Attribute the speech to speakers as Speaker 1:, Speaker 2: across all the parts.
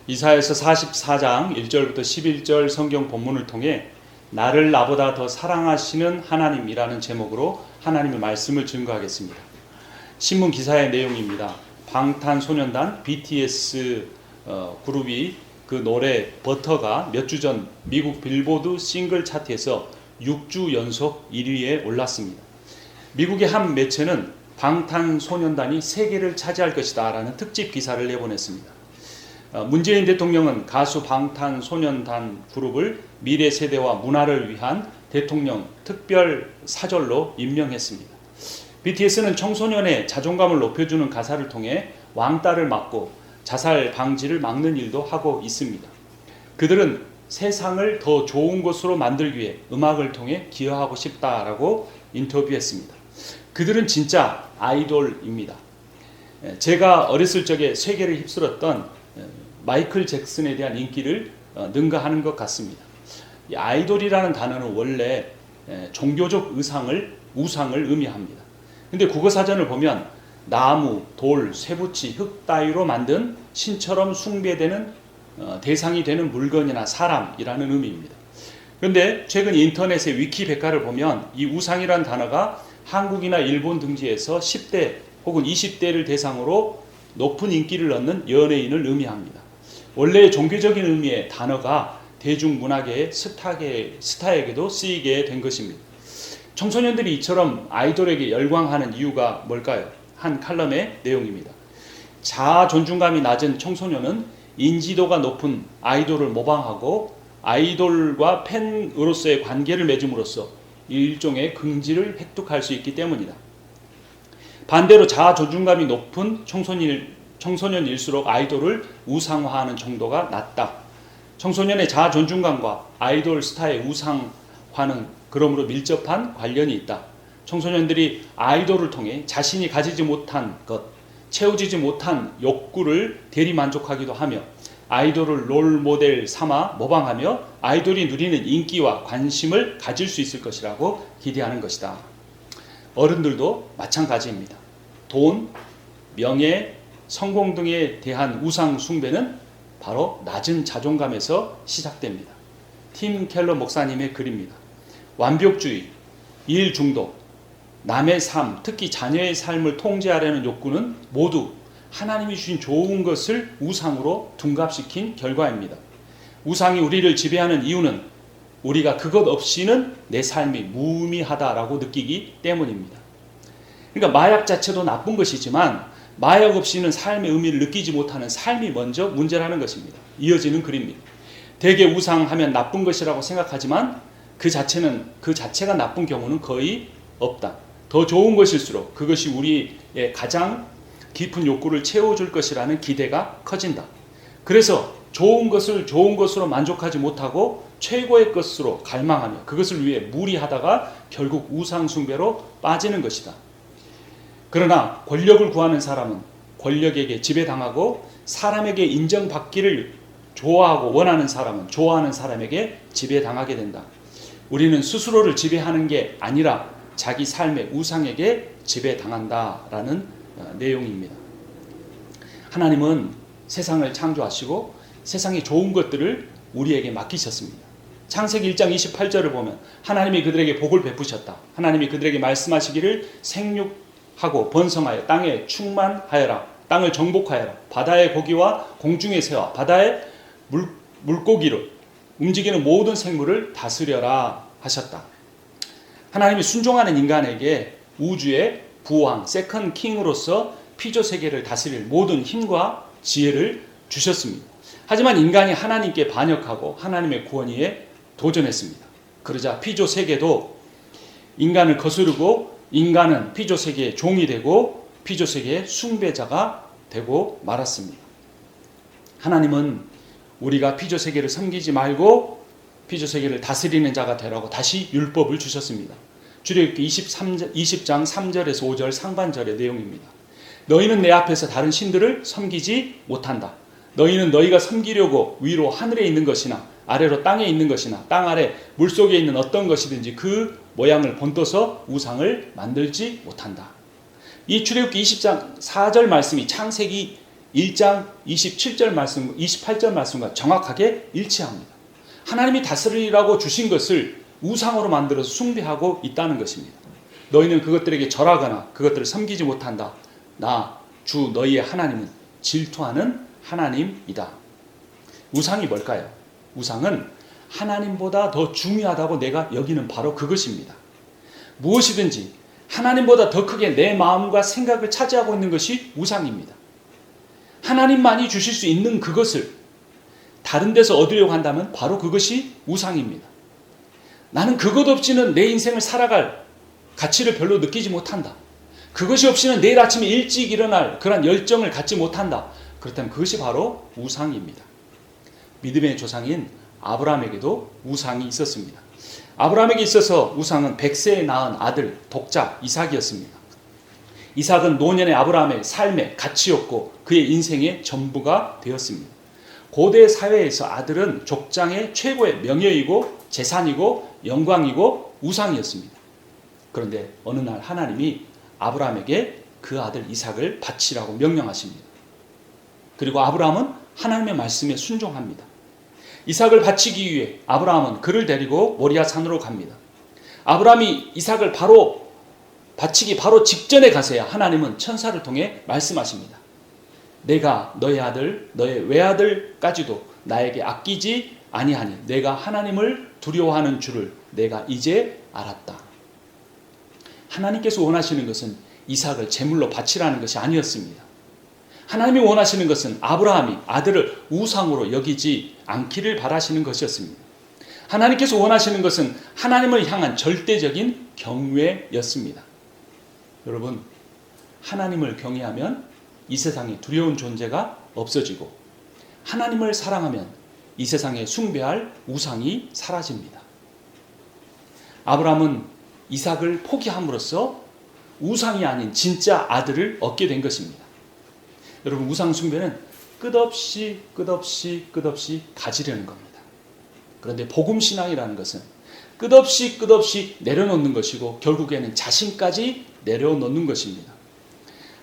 Speaker 1: 이사야서 44장 1절부터 11절 성경 본문을 통해 나를 나보다 더 사랑하시는 하나님이라는 제목으로 하나님의 말씀을 증거하겠습니다. 신문 기사의 내용입니다. 방탄소년단 BTS 그룹이 그 노래 버터가 몇 주 전 미국 빌보드 싱글 차트에서 6주 연속 1위에 올랐습니다. 미국의 한 매체는 방탄소년단이 세계를 차지할 것이다 라는 특집 기사를 내보냈습니다. 문재인 대통령은 가수 방탄소년단 그룹을 미래 세대와 문화를 위한 대통령 특별 사절로 임명했습니다. BTS는 청소년의 자존감을 높여주는 가사를 통해 왕따를 막고 자살 방지를 막는 일도 하고 있습니다. 그들은 세상을 더 좋은 곳으로 만들기 위해 음악을 통해 기여하고 싶다라고 인터뷰했습니다. 그들은 진짜 아이돌입니다. 제가 어렸을 적에 세계를 휩쓸었던 마이클 잭슨에 대한 인기를 능가하는 것 같습니다. 이 아이돌이라는 단어는 원래 종교적 우상을 의미합니다. 근데 국어사전을 보면 나무, 돌, 쇠붙이, 흙 따위로 만든 신처럼 숭배되는 대상이 되는 물건이나 사람이라는 의미입니다. 그런데 최근 인터넷의 위키백과를 보면 이 우상이라는 단어가 한국이나 일본 등지에서 10대 혹은 20대를 대상으로 높은 인기를 얻는 연예인을 의미합니다. 원래 종교적인 의미의 단어가 대중문화계의 스타에게도 쓰이게 된 것입니다. 청소년들이 이처럼 아이돌에게 열광하는 이유가 뭘까요? 한 칼럼의 내용입니다. 자아 존중감이 낮은 청소년은 인지도가 높은 아이돌을 모방하고 아이돌과 팬으로서의 관계를 맺음으로써 일종의 긍지를 획득할 수 있기 때문이다. 반대로 자아 존중감이 높은 청소년일수록 아이돌을 우상화하는 정도가 낮다. 청소년의 자아 존중감과 아이돌 스타의 우상화는 그러므로 밀접한 관련이 있다. 청소년들이 아이돌을 통해 자신이 가지지 못한 것, 채워지지 못한 욕구를 대리만족하기도 하며 아이돌을 롤모델 삼아 모방하며 아이돌이 누리는 인기와 관심을 가질 수 있을 것이라고 기대하는 것이다. 어른들도 마찬가지입니다. 돈, 명예, 성공 등에 대한 우상 숭배는 바로 낮은 자존감에서 시작됩니다. 팀 켈러 목사님의 글입니다. 완벽주의, 일 중독, 남의 삶, 특히 자녀의 삶을 통제하려는 욕구는 모두 하나님이 주신 좋은 것을 우상으로 둔갑시킨 결과입니다. 우상이 우리를 지배하는 이유는 우리가 그것 없이는 내 삶이 무의미하다라고 느끼기 때문입니다. 그러니까 마약 자체도 나쁜 것이지만 마약 없이는 삶의 의미를 느끼지 못하는 삶이 먼저 문제라는 것입니다. 이어지는 글입니다. 대개 우상하면 나쁜 것이라고 생각하지만 그 자체가 나쁜 경우는 거의 없다. 더 좋은 것일수록 그것이 우리의 가장 깊은 욕구를 채워줄 것이라는 기대가 커진다. 그래서 좋은 것을 좋은 것으로 만족하지 못하고 최고의 것으로 갈망하며 그것을 위해 무리하다가 결국 우상숭배로 빠지는 것이다. 그러나 권력을 구하는 사람은 권력에게 지배당하고 사람에게 인정받기를 좋아하고 원하는 사람은 좋아하는 사람에게 지배당하게 된다. 우리는 스스로를 지배하는 게 아니라 자기 삶의 우상에게 지배당한다라는 내용입니다. 하나님은 세상을 창조하시고 세상의 좋은 것들을 우리에게 맡기셨습니다. 창세기 1장 28절을 보면 하나님이 그들에게 복을 베푸셨다. 하나님이 그들에게 말씀하시기를 생육하고 번성하여 땅에 충만하여라. 땅을 정복하여라. 바다의 고기와 공중의 새와 바다의 물고기로 움직이는 모든 생물을 다스려라 하셨다. 하나님이 순종하는 인간에게 우주의 부왕, 세컨 킹으로서 피조 세계를 다스릴 모든 힘과 지혜를 주셨습니다. 하지만 인간이 하나님께 반역하고 하나님의 구원에 도전했습니다. 그러자 피조 세계도 인간을 거스르고 인간은 피조 세계의 종이 되고 피조 세계의 숭배자가 되고 말았습니다. 하나님은 우리가 피조 세계를 섬기지 말고 피조 세계를 다스리는 자가 되라고 다시 율법을 주셨습니다. 출애굽기 20장 3절에서 5절 상반절의 내용입니다. 너희는 내 앞에서 다른 신들을 섬기지 못한다. 너희는 너희가 섬기려고 위로 하늘에 있는 것이나 아래로 땅에 있는 것이나 땅 아래 물속에 있는 어떤 것이든지 그 모양을 본떠서 우상을 만들지 못한다. 이 출애굽기 20장 4절 말씀이 창세기 1장 27절 말씀, 28절 말씀과 정확하게 일치합니다. 하나님이 다스리라고 주신 것을 우상으로 만들어서 숭배하고 있다는 것입니다. 너희는 그것들에게 절하거나 그것들을 섬기지 못한다. 나 주 너희의 하나님은 질투하는 하나님이다. 우상이 뭘까요? 우상은 하나님보다 더 중요하다고 내가 여기는 바로 그것입니다. 무엇이든지 하나님보다 더 크게 내 마음과 생각을 차지하고 있는 것이 우상입니다. 하나님만이 주실 수 있는 그것을 다른 데서 얻으려고 한다면 바로 그것이 우상입니다. 나는 그것 없이는 내 인생을 살아갈 가치를 별로 느끼지 못한다. 그것이 없이는 내일 아침에 일찍 일어날 그런 열정을 갖지 못한다. 그렇다면 그것이 바로 우상입니다. 믿음의 조상인 아브라함에게도 우상이 있었습니다. 아브라함에게 있어서 우상은 100세에 낳은 아들 독자 이삭이었습니다. 이삭은 노년의 아브라함의 삶의 가치였고 그의 인생의 전부가 되었습니다. 고대 사회에서 아들은 족장의 최고의 명예이고 재산이고 영광이고 우상이었습니다. 그런데 어느 날 하나님이 아브라함에게 그 아들 이삭을 바치라고 명령하십니다. 그리고 아브라함은 하나님의 말씀에 순종합니다. 이삭을 바치기 위해 아브라함은 그를 데리고 모리아 산으로 갑니다. 아브라함이 이삭을 바치기 바로 직전에 가서야 하나님은 천사를 통해 말씀하십니다. 내가 너의 아들, 너의 외아들까지도 나에게 아끼지 아니하니 내가 하나님을 두려워하는 줄을 내가 이제 알았다. 하나님께서 원하시는 것은 이삭을 제물로 바치라는 것이 아니었습니다. 하나님이 원하시는 것은 아브라함이 아들을 우상으로 여기지 않기를 바라시는 것이었습니다. 하나님께서 원하시는 것은 하나님을 향한 절대적인 경외였습니다. 여러분, 하나님을 경외하면 이 세상에 두려운 존재가 없어지고 하나님을 사랑하면 이 세상에 숭배할 우상이 사라집니다. 아브라함은 이삭을 포기함으로써 우상이 아닌 진짜 아들을 얻게 된 것입니다. 여러분, 우상 숭배는 끝없이 가지려는 겁니다. 그런데 복음 신앙이라는 것은 끝없이 내려놓는 것이고 결국에는 자신까지 내려놓는 것입니다.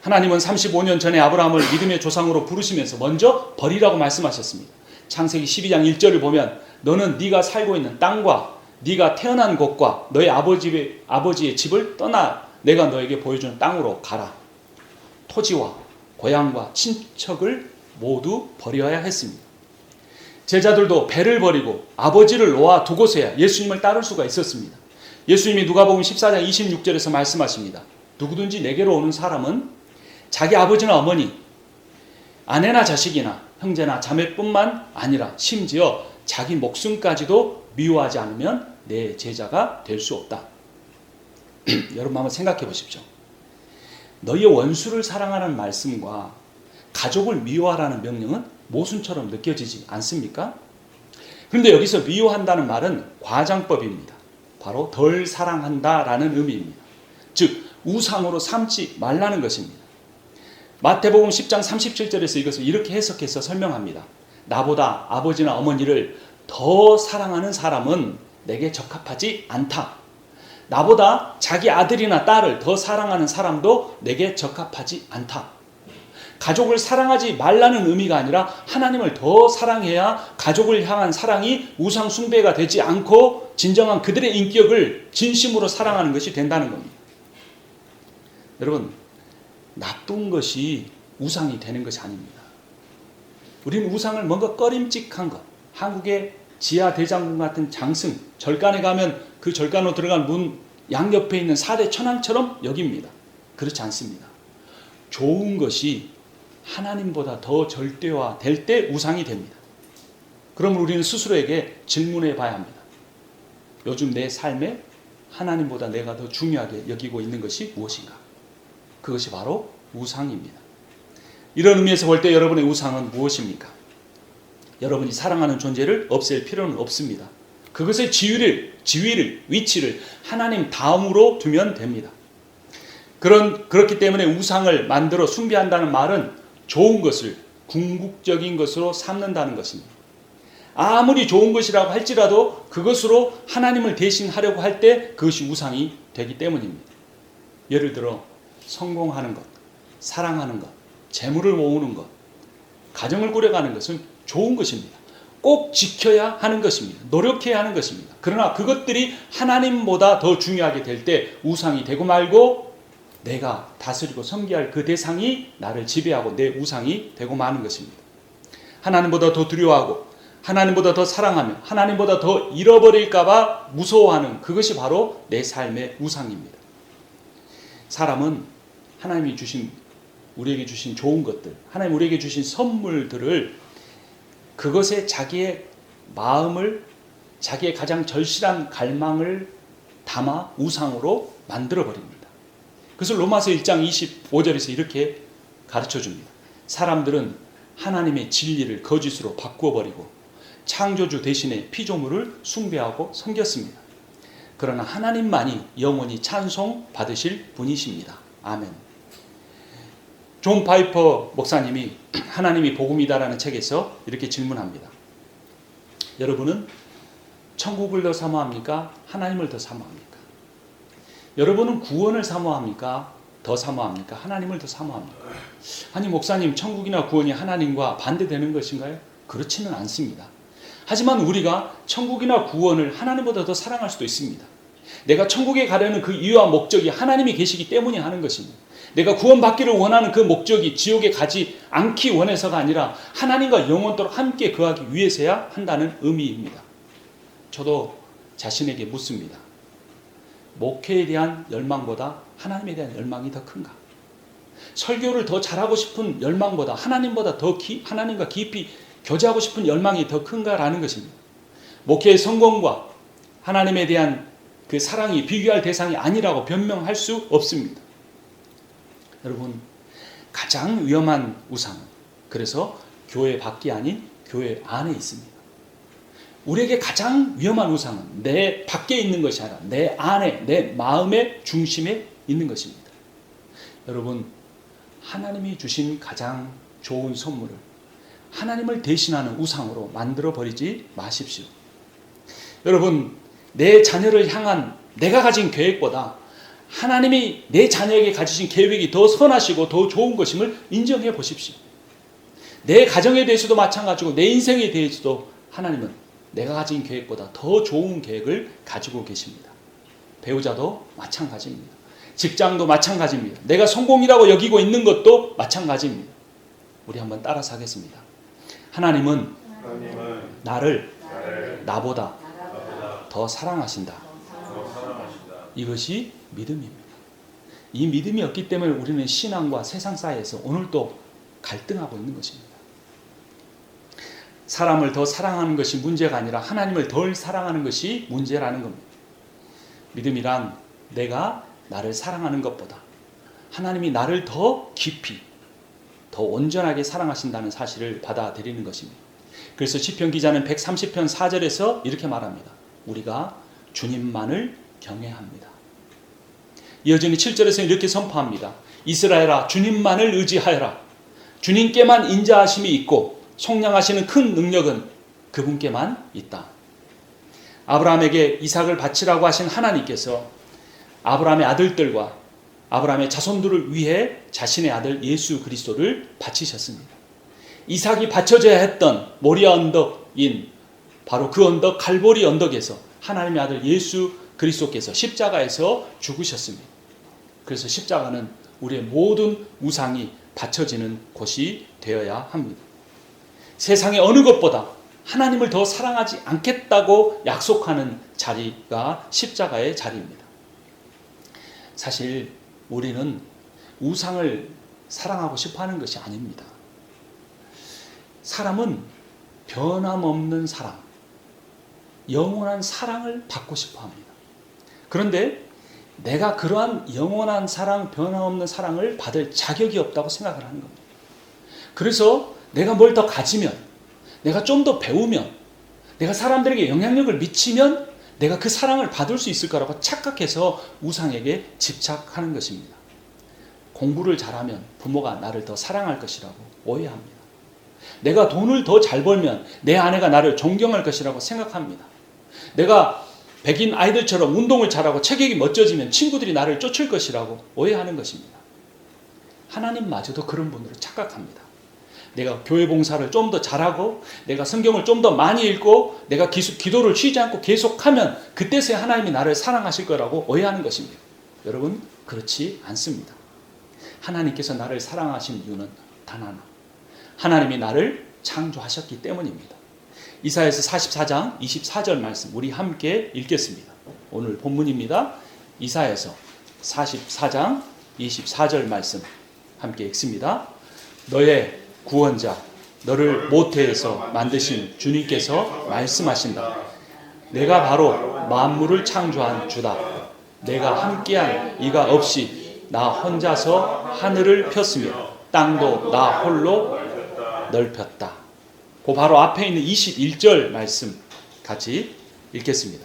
Speaker 1: 하나님은 35년 전에 아브라함을 믿음의 조상으로 부르시면서 먼저 버리라고 말씀하셨습니다. 창세기 12장 1절을 보면 너는 네가 살고 있는 땅과 네가 태어난 곳과 너의 아버지의 집을 떠나 내가 너에게 보여주는 땅으로 가라. 토지와 고향과 친척을 모두 버려야 했습니다. 제자들도 배를 버리고 아버지를 놓아 두고서야 예수님을 따를 수가 있었습니다. 예수님이 누가복음 14장 26절에서 말씀하십니다. 누구든지 내게로 오는 사람은 자기 아버지나 어머니, 아내나 자식이나 형제나 자매뿐만 아니라 심지어 자기 목숨까지도 미워하지 않으면 내 제자가 될 수 없다. 여러분 한번 생각해 보십시오. 너희의 원수를 사랑하라는 말씀과 가족을 미워하라는 명령은 모순처럼 느껴지지 않습니까? 그런데 여기서 미워한다는 말은 과장법입니다. 바로 덜 사랑한다라는 의미입니다. 즉 우상으로 삼지 말라는 것입니다. 마태복음 10장 37절에서 이것을 이렇게 해석해서 설명합니다. 나보다 아버지나 어머니를 더 사랑하는 사람은 내게 적합하지 않다. 나보다 자기 아들이나 딸을 더 사랑하는 사람도 내게 적합하지 않다. 가족을 사랑하지 말라는 의미가 아니라 하나님을 더 사랑해야 가족을 향한 사랑이 우상 숭배가 되지 않고 진정한 그들의 인격을 진심으로 사랑하는 것이 된다는 겁니다. 여러분, 나쁜 것이 우상이 되는 것이 아닙니다. 우리는 우상을 뭔가 꺼림칙한 것, 한국의 지하대장군 같은 장승, 절간에 가면 그 절간으로 들어간 문 양옆에 있는 4대 천왕처럼 여깁니다. 그렇지 않습니다. 좋은 것이 하나님보다 더 절대화될 때 우상이 됩니다. 그러면 우리는 스스로에게 질문해 봐야 합니다. 요즘 내 삶에 하나님보다 내가 더 중요하게 여기고 있는 것이 무엇인가? 그것이 바로 우상입니다. 이런 의미에서 볼 때 여러분의 우상은 무엇입니까? 여러분이 사랑하는 존재를 없앨 필요는 없습니다. 그것의 지위를, 위치를 하나님 다음으로 두면 됩니다. 그렇기 때문에 우상을 만들어 숭배한다는 말은 좋은 것을 궁극적인 것으로 삼는다는 것입니다. 아무리 좋은 것이라고 할지라도 그것으로 하나님을 대신하려고 할 때 그것이 우상이 되기 때문입니다. 예를 들어 성공하는 것, 사랑하는 것, 재물을 모으는 것, 가정을 꾸려가는 것은 좋은 것입니다. 꼭 지켜야 하는 것입니다. 노력해야 하는 것입니다. 그러나 그것들이 하나님보다 더 중요하게 될 때 우상이 되고 말고 내가 다스리고 섬겨야 할 그 대상이 나를 지배하고 내 우상이 되고 마는 것입니다. 하나님보다 더 두려워하고 하나님보다 더 사랑하며 하나님보다 더 잃어버릴까봐 무서워하는 그것이 바로 내 삶의 우상입니다. 사람은 하나님이 우리에게 주신 좋은 것들, 하나님 우리에게 주신 선물들을 그것에 자기의 마음을, 자기의 가장 절실한 갈망을 담아 우상으로 만들어버립니다. 그것을 로마서 1장 25절에서 이렇게 가르쳐줍니다. 사람들은 하나님의 진리를 거짓으로 바꾸어버리고 창조주 대신에 피조물을 숭배하고 섬겼습니다. 그러나 하나님만이 영원히 찬송 받으실 분이십니다. 아멘. 존 파이퍼 목사님이 하나님이 복음이다라는 책에서 이렇게 질문합니다. 여러분은 천국을 더 사모합니까? 하나님을 더 사모합니까? 여러분은 구원을 사모합니까? 더 사모합니까? 하나님을 더 사모합니까? 아니 목사님, 천국이나 구원이 하나님과 반대되는 것인가요? 그렇지는 않습니다. 하지만 우리가 천국이나 구원을 하나님보다 더 사랑할 수도 있습니다. 내가 천국에 가려는 그 이유와 목적이 하나님이 계시기 때문에 하는 것입니다. 내가 구원받기를 원하는 그 목적이 지옥에 가지 않기 원해서가 아니라 하나님과 영원토록 함께 거하기 위해서야 한다는 의미입니다. 저도 자신에게 묻습니다. 목회에 대한 열망보다 하나님에 대한 열망이 더 큰가? 설교를 더 잘하고 싶은 열망보다 하나님보다 더 하나님과 깊이 교제하고 싶은 열망이 더 큰가라는 것입니다. 목회의 성공과 하나님에 대한 그 사랑이 비교할 대상이 아니라고 변명할 수 없습니다. 여러분, 가장 위험한 우상은 그래서 교회 밖이 아닌 교회 안에 있습니다. 우리에게 가장 위험한 우상은 내 밖에 있는 것이 아니라 내 안에, 내 마음의 중심에 있는 것입니다. 여러분, 하나님이 주신 가장 좋은 선물을 하나님을 대신하는 우상으로 만들어 버리지 마십시오. 여러분, 내 자녀를 향한 내가 가진 계획보다 하나님이 내 자녀에게 가지신 계획이 더 선하시고 더 좋은 것임을 인정해 보십시오. 내 가정에 대해서도 마찬가지고 내 인생에 대해서도 하나님은 내가 가진 계획보다 더 좋은 계획을 가지고 계십니다. 배우자도 마찬가지입니다. 직장도 마찬가지입니다. 내가 성공이라고 여기고 있는 것도 마찬가지입니다. 우리 한번 따라서 하겠습니다. 하나님은 나를 나보다 더 사랑하신다. 이것이 믿음입니다. 이 믿음이 없기 때문에 우리는 신앙과 세상 사이에서 오늘도 갈등하고 있는 것입니다. 사람을 더 사랑하는 것이 문제가 아니라 하나님을 덜 사랑하는 것이 문제라는 겁니다. 믿음이란 내가 나를 사랑하는 것보다 하나님이 나를 더 깊이, 더 온전하게 사랑하신다는 사실을 받아들이는 것입니다. 그래서 시편 기자는 130편 4절에서 이렇게 말합니다. 우리가 주님만을 경외합니다. 여전히 7절에서 이렇게 선포합니다. 이스라엘아, 주님만을 의지하여라. 주님께만 인자하심이 있고 속량하시는 큰 능력은 그분께만 있다. 아브라함에게 이삭을 바치라고 하신 하나님께서 아브라함의 아들들과 아브라함의 자손들을 위해 자신의 아들 예수 그리스도를 바치셨습니다. 이삭이 바쳐져야 했던 모리아 언덕인 바로 그 언덕 갈보리 언덕에서 하나님의 아들 예수 그리스도께서 십자가에서 죽으셨습니다. 그래서 십자가는 우리의 모든 우상이 바쳐지는 곳이 되어야 합니다. 세상의 어느 것보다 하나님을 더 사랑하지 않겠다고 약속하는 자리가 십자가의 자리입니다. 사실 우리는 우상을 사랑하고 싶어 하는 것이 아닙니다. 사람은 변함없는 사랑, 영원한 사랑을 받고 싶어 합니다. 그런데 내가 그러한 영원한 사랑, 변함없는 사랑을 받을 자격이 없다고 생각을 하는 겁니다. 그래서 내가 뭘 더 가지면, 내가 좀 더 배우면, 내가 사람들에게 영향력을 미치면 내가 그 사랑을 받을 수 있을 거라고 착각해서 우상에게 집착하는 것입니다. 공부를 잘하면 부모가 나를 더 사랑할 것이라고 오해합니다. 내가 돈을 더 잘 벌면 내 아내가 나를 존경할 것이라고 생각합니다. 내가 백인 아이들처럼 운동을 잘하고 체격이 멋져지면 친구들이 나를 쫓을 것이라고 오해하는 것입니다. 하나님마저도 그런 분으로 착각합니다. 내가 교회 봉사를 좀 더 잘하고 내가 성경을 좀 더 많이 읽고 내가 기도를 쉬지 않고 계속하면 그때서야 하나님이 나를 사랑하실 거라고 오해하는 것입니다. 여러분, 그렇지 않습니다. 하나님께서 나를 사랑하신 이유는 단 하나, 하나님이 나를 창조하셨기 때문입니다. 이사야서 44장 24절 말씀 우리 함께 읽겠습니다. 오늘 본문입니다. 이사야서 44장 24절 말씀 함께 읽습니다. 너의 구원자, 너를 모태에서 만드신 주님께서 말씀하신다. 내가 바로 만물을 창조한 주다. 내가 함께한 이가 없이 나 혼자서 하늘을 폈으며 땅도 나 홀로 넓혔다. 그 바로 앞에 있는 21절 말씀 같이 읽겠습니다.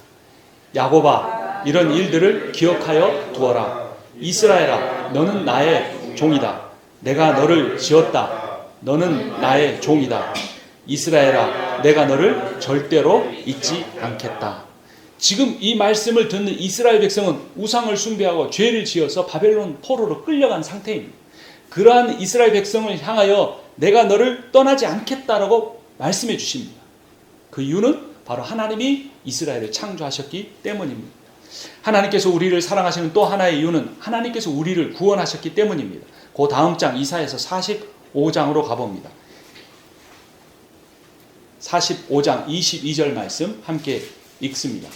Speaker 1: 야곱아, 이런 일들을 기억하여 두어라. 이스라엘아, 너는 나의 종이다. 내가 너를 지었다. 너는 나의 종이다. 이스라엘아, 내가 너를 절대로 잊지 않겠다. 지금 이 말씀을 듣는 이스라엘 백성은 우상을 숭배하고 죄를 지어서 바벨론 포로로 끌려간 상태입니다. 그러한 이스라엘 백성을 향하여 내가 너를 떠나지 않겠다라고 말씀해 주십니다. 그 이유는 바로 하나님이 이스라엘을 창조하셨기 때문입니다. 하나님께서 우리를 사랑하시는 또 하나의 이유는 하나님께서 우리를 구원하셨기 때문입니다. 그 다음 장 이사야서 45장으로 가봅니다. 45장 22절 말씀 함께 읽습니다.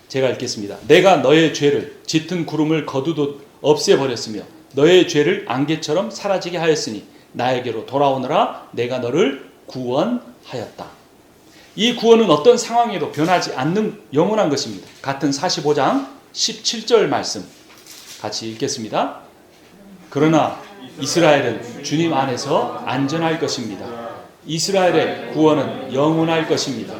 Speaker 1: 제가 읽겠습니다. 내가 너의 죄를 짙은 구름을 거두듯 없애버렸으며 너의 죄를 안개처럼 사라지게 하였으니 나에게로 돌아오너라. 내가 너를 구원하였다. 이 구원은 어떤 상황에도 변하지 않는 영원한 것입니다. 같은 45장 17절 말씀 같이 읽겠습니다. 그러나 이스라엘은 주님 안에서 안전할 것입니다. 이스라엘의 구원은 영원할 것입니다.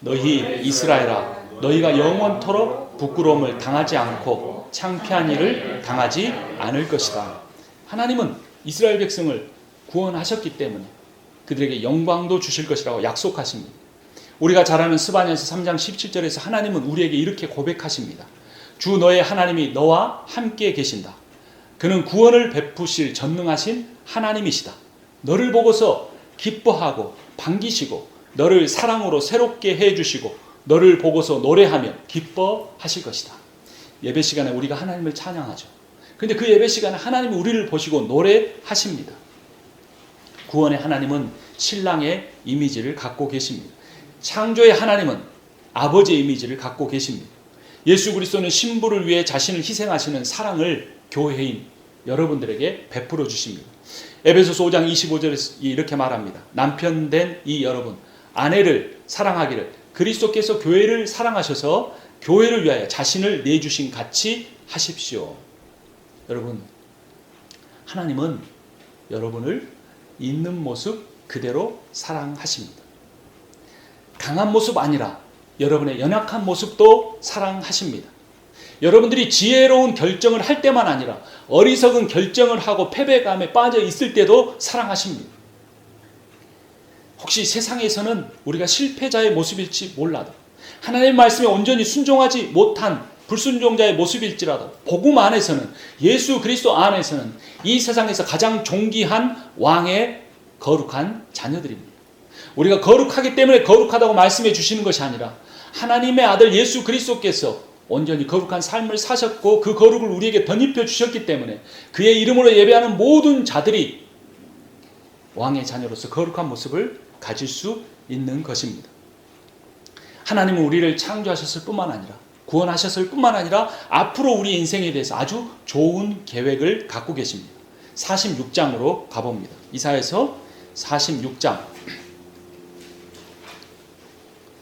Speaker 1: 너희 이스라엘아, 너희가 영원토록 부끄러움을 당하지 않고 창피한 일을 당하지 않을 것이다. 하나님은 이스라엘 백성을 구원하셨기 때문에 그들에게 영광도 주실 것이라고 약속하십니다. 우리가 잘 아는 스바냐서 3장 17절에서 하나님은 우리에게 이렇게 고백하십니다. 주 너의 하나님이 너와 함께 계신다. 그는 구원을 베푸실 전능하신 하나님이시다. 너를 보고서 기뻐하고 반기시고 너를 사랑으로 새롭게 해주시고 너를 보고서 노래하며 기뻐하실 것이다. 예배 시간에 우리가 하나님을 찬양하죠. 그런데 그 예배 시간에 하나님이 우리를 보시고 노래하십니다. 구원의 하나님은 신랑의 이미지를 갖고 계십니다. 창조의 하나님은 아버지의 이미지를 갖고 계십니다. 예수 그리스도는 신부를 위해 자신을 희생하시는 사랑을 교회인 여러분들에게 베풀어 주십니다. 에베소서 5장 25절에 이렇게 말합니다. 남편 된 이 여러분, 아내를 사랑하기를 그리스도께서 교회를 사랑하셔서 교회를 위하여 자신을 내주신 같이 하십시오. 여러분, 하나님은 여러분을 있는 모습 그대로 사랑하십니다. 강한 모습 아니라 여러분의 연약한 모습도 사랑하십니다. 여러분들이 지혜로운 결정을 할 때만 아니라 어리석은 결정을 하고 패배감에 빠져 있을 때도 사랑하십니다. 혹시 세상에서는 우리가 실패자의 모습일지 몰라도 하나님의 말씀에 온전히 순종하지 못한 불순종자의 모습일지라도 복음 안에서는 예수 그리스도 안에서는 이 세상에서 가장 존귀한 왕의 거룩한 자녀들입니다. 우리가 거룩하기 때문에 거룩하다고 말씀해 주시는 것이 아니라 하나님의 아들 예수 그리스도께서 온전히 거룩한 삶을 사셨고 그 거룩을 우리에게 덧입혀 주셨기 때문에 그의 이름으로 예배하는 모든 자들이 왕의 자녀로서 거룩한 모습을 가질 수 있는 것입니다. 하나님은 우리를 창조하셨을 뿐만 아니라 구원하셨을 뿐만 아니라 앞으로 우리 인생에 대해서 아주 좋은 계획을 갖고 계십니다. 46장으로 가봅니다. 이사야서 46장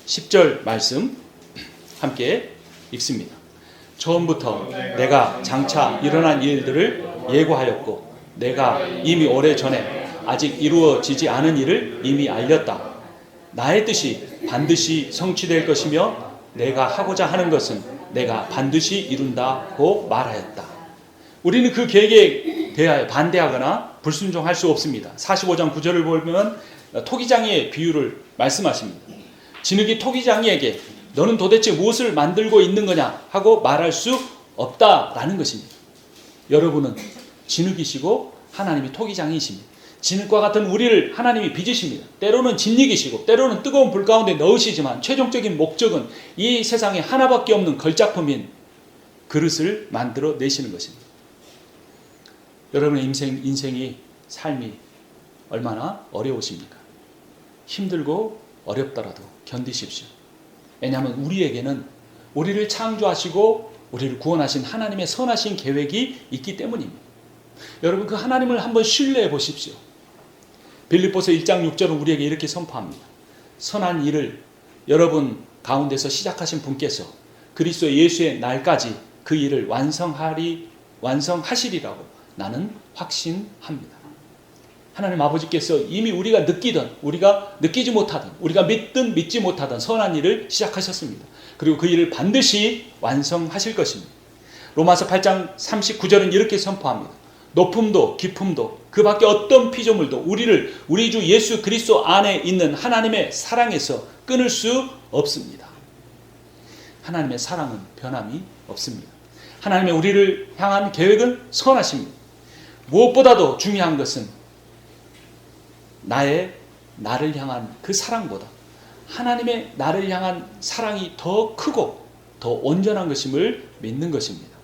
Speaker 1: 10절 말씀 함께 읽습니다. 처음부터 내가 장차 일어난 일들을 예고하였고 내가 이미 오래전에 아직 이루어지지 않은 일을 이미 알렸다. 나의 뜻이 반드시 성취될 것이며 내가 하고자 하는 것은 내가 반드시 이룬다고 말하였다. 우리는 그 계획에 대하여 반대하거나 불순종할 수 없습니다. 45장 9절을 보면 토기장이의 비유를 말씀하십니다. 진흙이 토기장이에게 너는 도대체 무엇을 만들고 있는 거냐 하고 말할 수 없다라는 것입니다. 여러분은 진흙이시고 하나님이 토기장이십니다. 진흙과 같은 우리를 하나님이 빚으십니다. 때로는 진리기시고 때로는 뜨거운 불 가운데 넣으시지만 최종적인 목적은 이 세상에 하나밖에 없는 걸작품인 그릇을 만들어 내시는 것입니다. 여러분의 인생이 삶이 얼마나 어려우십니까? 힘들고 어렵더라도 견디십시오. 왜냐하면 우리에게는 우리를 창조하시고 우리를 구원하신 하나님의 선하신 계획이 있기 때문입니다. 여러분 그 하나님을 한번 신뢰해 보십시오. 빌립보서 1장 6절은 우리에게 이렇게 선포합니다. 선한 일을 여러분 가운데서 시작하신 분께서 그리스도 예수의 날까지 그 일을 완성하시리라고 나는 확신합니다. 하나님 아버지께서 이미 우리가 느끼든 우리가 느끼지 못하든 우리가 믿든 믿지 못하든 선한 일을 시작하셨습니다. 그리고 그 일을 반드시 완성하실 것입니다. 로마서 8장 39절은 이렇게 선포합니다. 높음도 깊음도 그 밖에 어떤 피조물도 우리 주 예수 그리스도 안에 있는 하나님의 사랑에서 끊을 수 없습니다. 하나님의 사랑은 변함이 없습니다. 하나님의 우리를 향한 계획은 선하십니다. 무엇보다도 중요한 것은 나를 향한 그 사랑보다 하나님의 나를 향한 사랑이 더 크고 더 온전한 것임을 믿는 것입니다.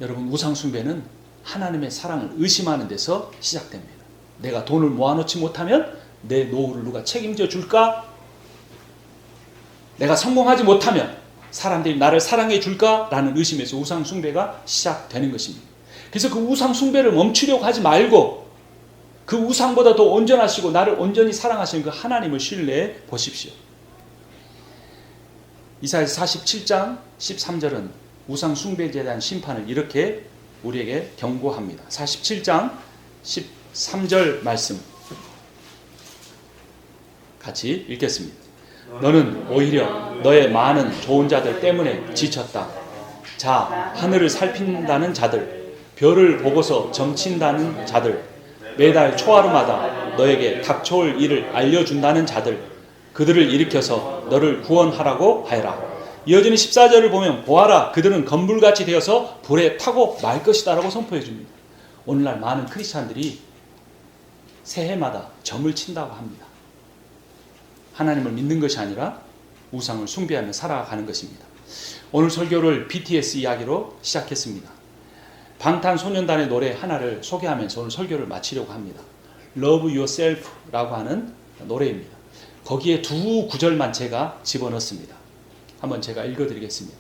Speaker 1: 여러분 우상 숭배는 하나님의 사랑을 의심하는 데서 시작됩니다. 내가 돈을 모아놓지 못하면 내 노후를 누가 책임져 줄까? 내가 성공하지 못하면 사람들이 나를 사랑해 줄까? 라는 의심에서 우상 숭배가 시작되는 것입니다. 그래서 그 우상 숭배를 멈추려고 하지 말고 그 우상보다 더 온전하시고 나를 온전히 사랑하시는 그 하나님을 신뢰해 보십시오. 이사야서 47장 13절은 우상 숭배에 대한 심판을 이렇게 우리에게 경고합니다. 47장 13절 말씀 같이 읽겠습니다. 너는 오히려 너의 많은 좋은 자들 때문에 지쳤다. 자, 하늘을 살핀다는 자들, 별을 보고서 점친다는 자들, 매달 초하루마다 너에게 닥쳐올 일을 알려준다는 자들, 그들을 일으켜서 너를 구원하라고 하여라. 이어지는 14절을 보면 보아라 그들은 건물같이 되어서 불에 타고 말 것이다 라고 선포해 줍니다. 오늘날 많은 크리스찬들이 새해마다 점을 친다고 합니다. 하나님을 믿는 것이 아니라 우상을 숭배하며 살아가는 것입니다. 오늘 설교를 BTS 이야기로 시작했습니다. 방탄소년단의 노래 하나를 소개하면서 오늘 설교를 마치려고 합니다. Love Yourself 라고 하는 노래입니다. 거기에 두 구절만 제가 집어넣습니다. 한번 제가 읽어드리겠습니다.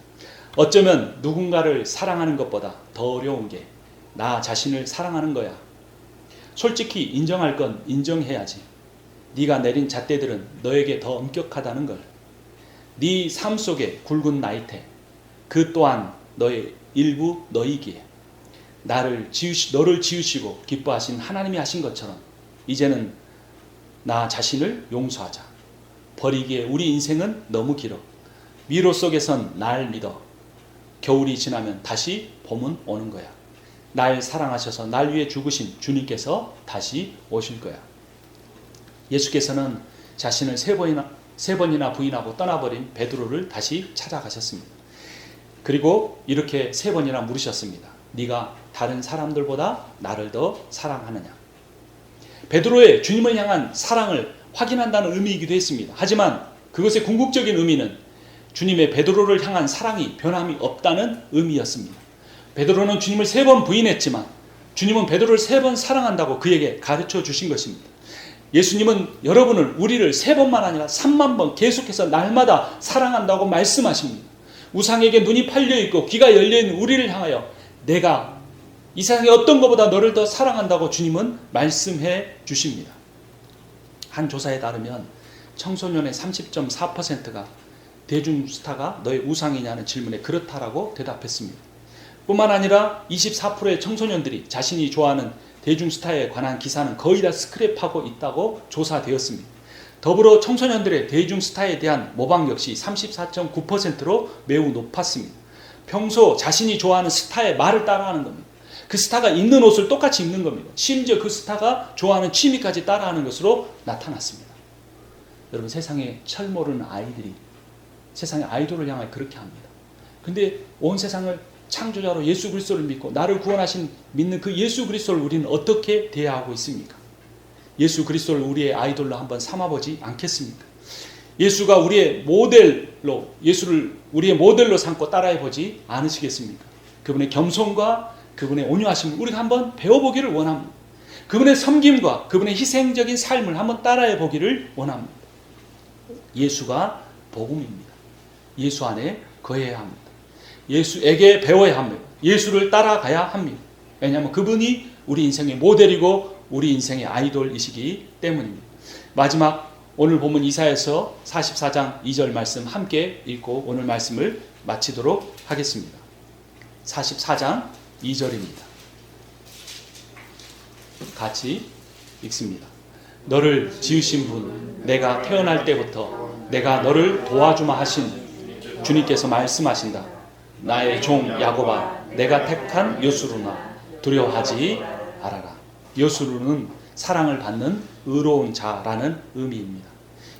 Speaker 1: 어쩌면 누군가를 사랑하는 것보다 더 어려운 게 나 자신을 사랑하는 거야. 솔직히 인정할 건 인정해야지. 네가 내린 잣대들은 너에게 더 엄격하다는 걸. 네 삶 속의 굵은 나이테 그 또한 너의 일부 너이기에 너를 지으시고 기뻐하신 하나님이 하신 것처럼 이제는 나 자신을 용서하자. 버리기에 우리 인생은 너무 길어. 미로 속에선 날 믿어. 겨울이 지나면 다시 봄은 오는 거야. 날 사랑하셔서 날 위해 죽으신 주님께서 다시 오실 거야. 예수께서는 자신을 세 번이나 부인하고 떠나버린 베드로를 다시 찾아가셨습니다. 그리고 이렇게 세 번이나 물으셨습니다. 네가 다른 사람들보다 나를 더 사랑하느냐? 베드로의 주님을 향한 사랑을 확인한다는 의미이기도 했습니다. 하지만 그것의 궁극적인 의미는 주님의 베드로를 향한 사랑이 변함이 없다는 의미였습니다. 베드로는 주님을 3번 부인했지만 주님은 베드로를 3번 사랑한다고 그에게 가르쳐 주신 것입니다. 예수님은 우리를 3번만 아니라 3만 번 계속해서 날마다 사랑한다고 말씀하십니다. 우상에게 눈이 팔려있고 귀가 열려있는 우리를 향하여 내가 이 세상의 어떤 것보다 너를 더 사랑한다고 주님은 말씀해 주십니다. 한 조사에 따르면 청소년의 30.4%가 대중스타가 너의 우상이냐는 질문에 그렇다라고 대답했습니다. 뿐만 아니라 24%의 청소년들이 자신이 좋아하는 대중스타에 관한 기사는 거의 다 스크랩하고 있다고 조사되었습니다. 더불어 청소년들의 대중스타에 대한 모방 역시 34.9%로 매우 높았습니다. 평소 자신이 좋아하는 스타의 말을 따라하는 겁니다. 그 스타가 입는 옷을 똑같이 입는 겁니다. 심지어 그 스타가 좋아하는 취미까지 따라하는 것으로 나타났습니다. 여러분, 세상에 철 모르는 아이들이 세상의 아이돌을 향해 그렇게 합니다. 근데 온 세상을 창조자로 예수 그리스도를 믿고 나를 구원하신 믿는 그 예수 그리스도를 우리는 어떻게 대하고 있습니까? 예수 그리스도를 우리의 아이돌로 한번 삼아보지 않겠습니까? 예수가 우리의 모델로, 예수를 우리의 모델로 삼고 따라해보지 않으시겠습니까? 그분의 겸손과 그분의 온유하심을 우리가 한번 배워보기를 원합니다. 그분의 섬김과 그분의 희생적인 삶을 한번 따라해보기를 원합니다. 예수가 복음입니다. 예수 안에 거해야 합니다. 예수에게 배워야 합니다. 예수를 따라가야 합니다. 왜냐하면 그분이 우리 인생의 모델이고 우리 인생의 아이돌이시기 때문입니다. 마지막 오늘 본문 이사야서 44장 2절 말씀 함께 읽고 오늘 말씀을 마치도록 하겠습니다. 44장 2절입니다. 같이 읽습니다. 너를 지으신 분, 내가 태어날 때부터 내가 너를 도와주마 하신 주님께서 말씀하신다. 나의 종 야곱아, 내가 택한 요수루나 두려워하지 말아라. 요수루는 사랑을 받는 의로운 자라는 의미입니다.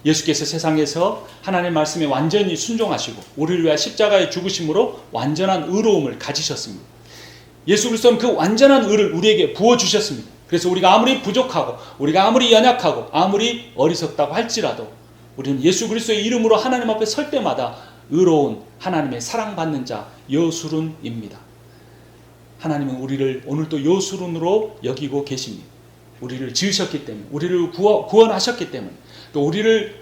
Speaker 1: 예수께서 세상에서 하나님의 말씀에 완전히 순종하시고 우리를 위해 십자가의 죽으심으로 완전한 의로움을 가지셨습니다. 예수 그리스도는 그 완전한 의를 우리에게 부어주셨습니다. 그래서 우리가 아무리 부족하고 우리가 아무리 연약하고 아무리 어리석다고 할지라도 우리는 예수 그리스도의 이름으로 하나님 앞에 설 때마다 의로운 하나님의 사랑받는 자 요수룬입니다. 하나님은 우리를 오늘도 요수룬으로 여기고 계십니다. 우리를 지으셨기 때문에, 우리를 구원하셨기 때문에, 또 우리를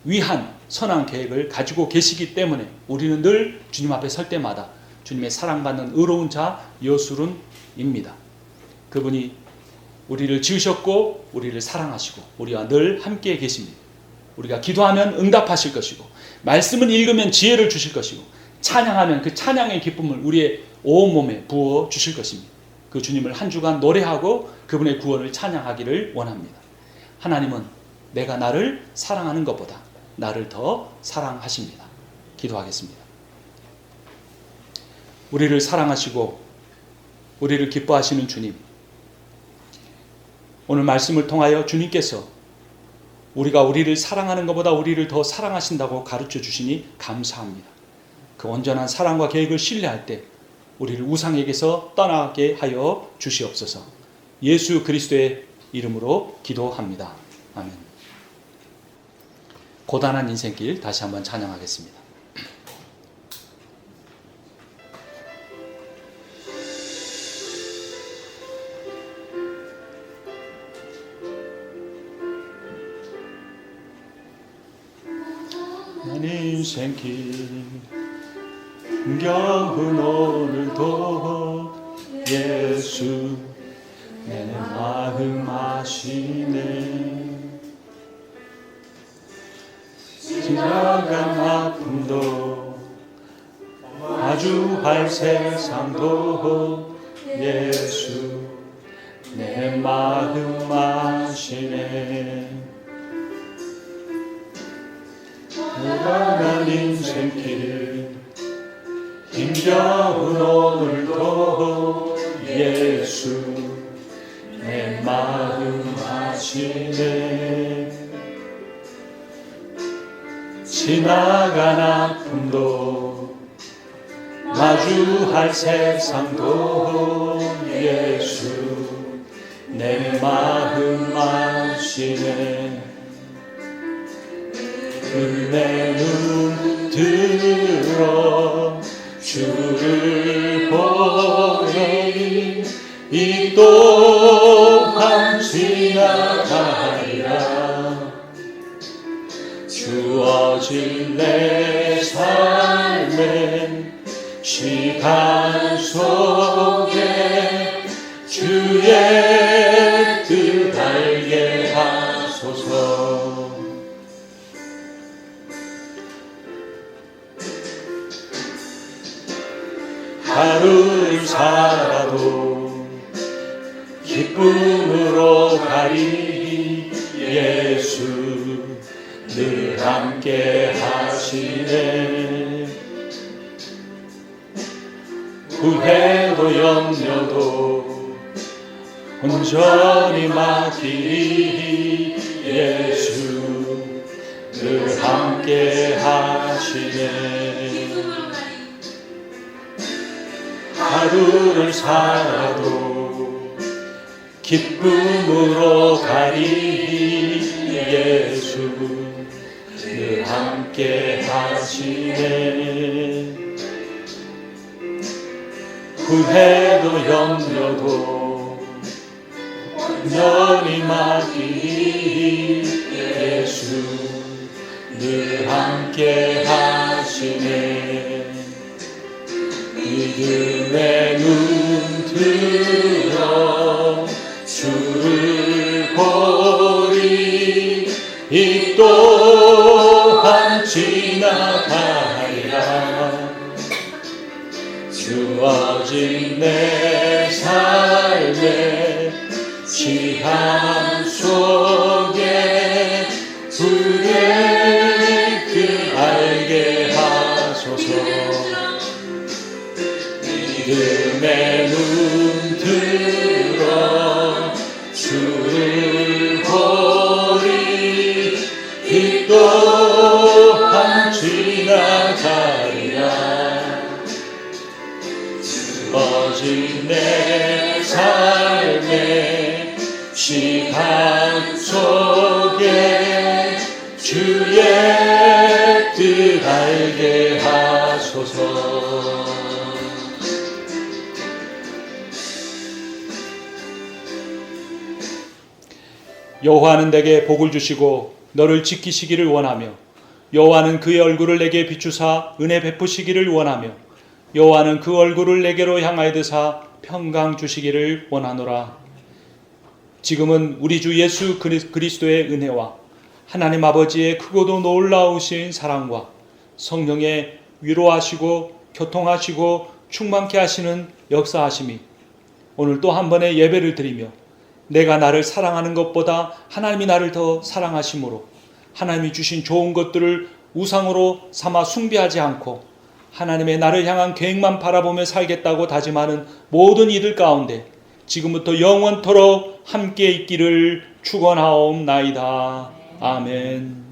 Speaker 1: 위한 선한 계획을 가지고 계시기 때문에 우리는 늘 주님 앞에 설 때마다 주님의 사랑받는 의로운 자 요수룬입니다. 그분이 우리를 지으셨고 우리를 사랑하시고 우리와 늘 함께 계십니다. 우리가 기도하면 응답하실 것이고 말씀을 읽으면 지혜를 주실 것이고 찬양하면 그 찬양의 기쁨을 우리의 온몸에 부어 주실 것입니다. 그 주님을 한 주간 노래하고 그분의 구원을 찬양하기를 원합니다. 하나님은 내가 나를 사랑하는 것보다 나를 더 사랑하십니다. 기도하겠습니다. 우리를 사랑하시고 우리를 기뻐하시는 주님, 오늘 말씀을 통하여 주님께서 우리가 우리를 사랑하는 것보다 우리를 더 사랑하신다고 가르쳐 주시니 감사합니다. 그 온전한 사랑과 계획을 신뢰할 때 우리를 우상에게서 떠나게 하여 주시옵소서. 예수 그리스도의 이름으로 기도합니다. 아멘. 고단한 인생길 다시 한번 찬양하겠습니다. 난 인생길 흥겨운 오늘도 예수 내 마음 아시네. 지나간 아픔도 마주할 세상도 예수 내 마음 아시네. 무관한 인생길 힘겨운 오늘도 예수 내 마음 아시네. 지나간 아픔도 마주할 세상도 예수 내 마음 아시네. 내 눈 들어 주를 보니 이 또한 지나가리라. 주어질 내 삶은 시간 속에 주의 뜻 알게 하소서. 하루를 살아도 기쁨으로 가리. 예수 늘 함께 하시네. 후회도 염려도 온전히 맡기리. 예수 늘 함께 하시네. 하루를 살아도 기쁨으로 가리. 예수 늘 함께 하시네. 후회도 염려도 온전히 맡기니. 예수 늘 함께 하시네. 믿음의 눈 들어 주를 보리. 이 또한 지나가리라. 주어진 내 삶의 시한 속에 불의 그 알게 하소서. 믿음의 눈 들어 주를 보리. 이 또한 지나가리라. 주어진 내 삶의 시간 속에 주의 뜻 알게 하소서. 여호와는 내게 복을 주시고 너를 지키시기를 원하며, 여호와는 그의 얼굴을 내게 비추사 은혜 베푸시기를 원하며, 여호와는 그 얼굴을 내게로 향하여 드사 평강 주시기를 원하노라. 지금은 우리 주 예수 그리스도의 은혜와 하나님 아버지의 크고도 놀라우신 사랑과 성령의 위로하시고 교통하시고 충만케 하시는 역사하심이 오늘 또 한 번의 예배를 드리며, 내가 나를 사랑하는 것보다 하나님이 나를 더 사랑하심으로 하나님이 주신 좋은 것들을 우상으로 삼아 숭배하지 않고 하나님의 나를 향한 계획만 바라보며 살겠다고 다짐하는 모든 이들 가운데 지금부터 영원토록 함께 있기를 축원하옵나이다. 아멘.